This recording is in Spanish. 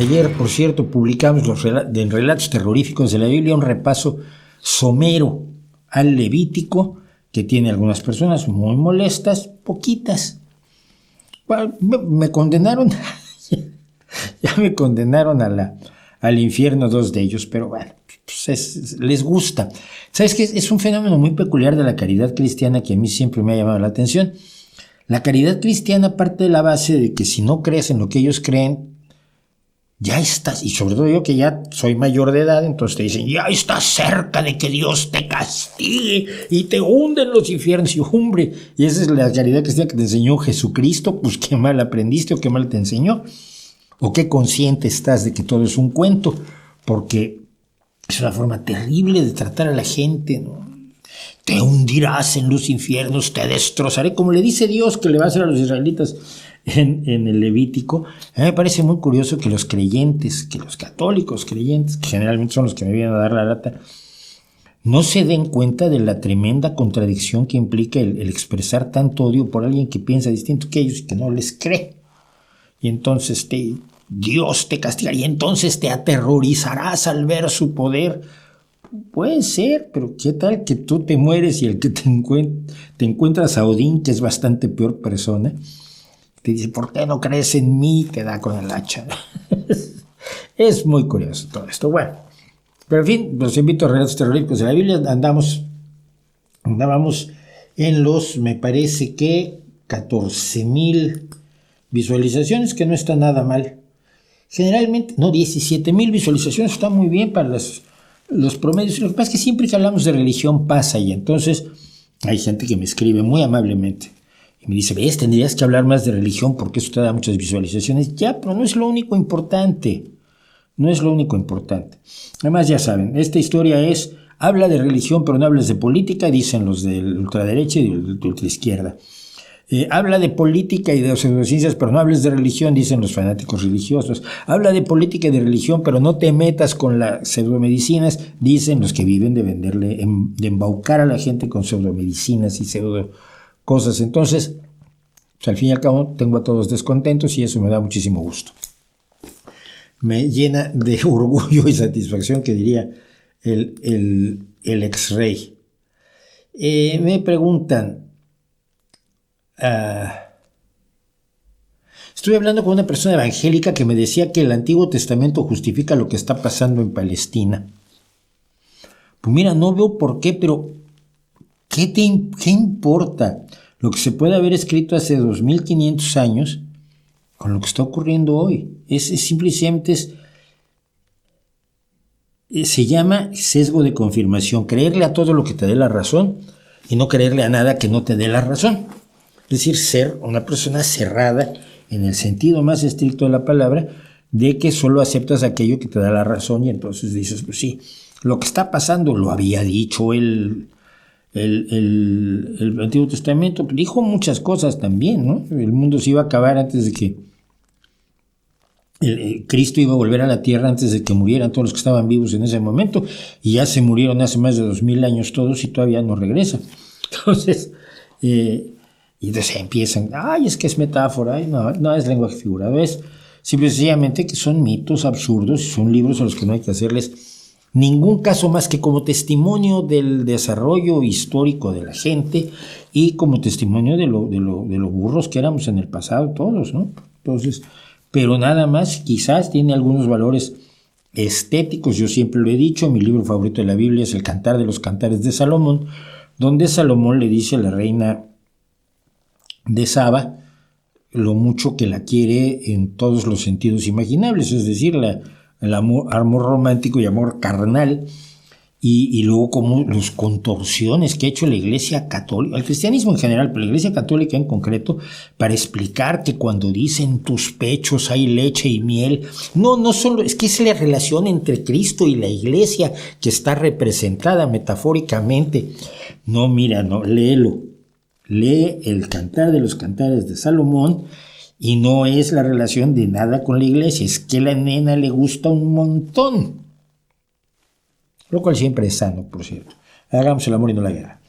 Ayer, por cierto, publicamos en Relatos Terroríficos de la Biblia un repaso somero al Levítico, que tiene algunas personas muy molestas, poquitas. Bueno, me condenaron, ya me condenaron al infierno 2 de ellos, pero bueno, pues les gusta. ¿Sabes qué? Es un fenómeno muy peculiar de la caridad cristiana que a mí siempre me ha llamado la atención. La caridad cristiana parte de la base de que si no crees en lo que ellos creen, ya estás, y sobre todo yo que ya soy mayor de edad, entonces te dicen, ya estás cerca de que Dios te castigue y te hunde en los infiernos. Y hombre, y esa es la caridad cristiana que te enseñó Jesucristo, pues qué mal aprendiste o qué mal te enseñó, o qué consciente estás de que todo es un cuento, porque es una forma terrible de tratar a la gente, ¿no? Te hundirás en los infiernos, te destrozaré, como le dice Dios que le va a hacer a los israelitas en el Levítico. A mí me parece muy curioso que los creyentes, que los católicos creyentes, que generalmente son los que me vienen a dar la lata, no se den cuenta de la tremenda contradicción que implica el expresar tanto odio por alguien que piensa distinto que ellos y que no les cree. Y entonces Dios te castigará y entonces te aterrorizarás al ver su poder. Puede ser, pero ¿qué tal que tú te mueres y el que te encuentras a Odín, que es bastante peor persona, te dice, ¿por qué no crees en mí? Te da con el hacha. Es muy curioso todo esto. Bueno, pero en fin, los invito a Relatos Terroríficos de la Biblia. Andábamos en los, me parece que 14,000 visualizaciones, que no está nada mal. Generalmente, no, 17,000 visualizaciones, está muy bien para los promedios. Lo que pasa es que siempre que hablamos de religión pasa, y entonces hay gente que me escribe muy amablemente y me dice, ves, tendrías que hablar más de religión porque eso te da muchas visualizaciones. Ya, pero no es lo único importante. No es lo único importante. Además, ya saben, esta historia habla de religión pero no hables de política, dicen los de la ultraderecha y de la ultraizquierda. Habla de política y de pseudociencias, pero no hables de religión, dicen los fanáticos religiosos. Habla de política y de religión, pero no te metas con las pseudomedicinas, dicen los que viven de venderle, de embaucar a la gente con pseudomedicinas y pseudo cosas. Entonces, pues, al fin y al cabo, tengo a todos descontentos y eso me da muchísimo gusto. Me llena de orgullo y satisfacción, que diría el ex-rey. Me preguntan, estuve hablando con una persona evangélica que me decía que el Antiguo Testamento justifica lo que está pasando en Palestina. Pues mira, no veo por qué, pero ¿qué importa lo que se puede haber escrito hace 2500 años con lo que está ocurriendo hoy? Simplemente se llama sesgo de confirmación, creerle a todo lo que te dé la razón y no creerle a nada que no te dé la razón. Es decir, ser una persona cerrada en el sentido más estricto de la palabra, de que solo aceptas aquello que te da la razón y entonces dices, pues sí, lo que está pasando lo había dicho el Antiguo Testamento, dijo muchas cosas también, ¿no? El mundo se iba a acabar antes de que Cristo iba a volver a la tierra, antes de que murieran todos los que estaban vivos en ese momento, y ya se murieron hace más de 2000 años todos y todavía no regresan. Entonces, y entonces empiezan, es que es metáfora, no es lenguaje figurado, es simplemente que son mitos absurdos, son libros a los que no hay que hacerles ningún caso más que como testimonio del desarrollo histórico de la gente y como testimonio de lo burros que éramos en el pasado todos, ¿no? Entonces, pero nada más, quizás tiene algunos valores estéticos. Yo siempre lo he dicho, mi libro favorito de la Biblia es El Cantar de los Cantares de Salomón, donde Salomón le dice a la reina de Saba lo mucho que la quiere en todos los sentidos imaginables, es decir, el amor romántico y amor carnal, y luego como las contorsiones que ha hecho la Iglesia Católica, el cristianismo en general, pero la Iglesia Católica en concreto, para explicar que cuando dicen tus pechos hay leche y miel, no solo, es que es la relación entre Cristo y la Iglesia que está representada metafóricamente. No, mira, no, léelo. Lee el Cantar de los Cantares de Salomón y no es la relación de nada con la Iglesia, es que la nena le gusta un montón. Lo cual siempre es sano, por cierto. Hagamos el amor y no la guerra.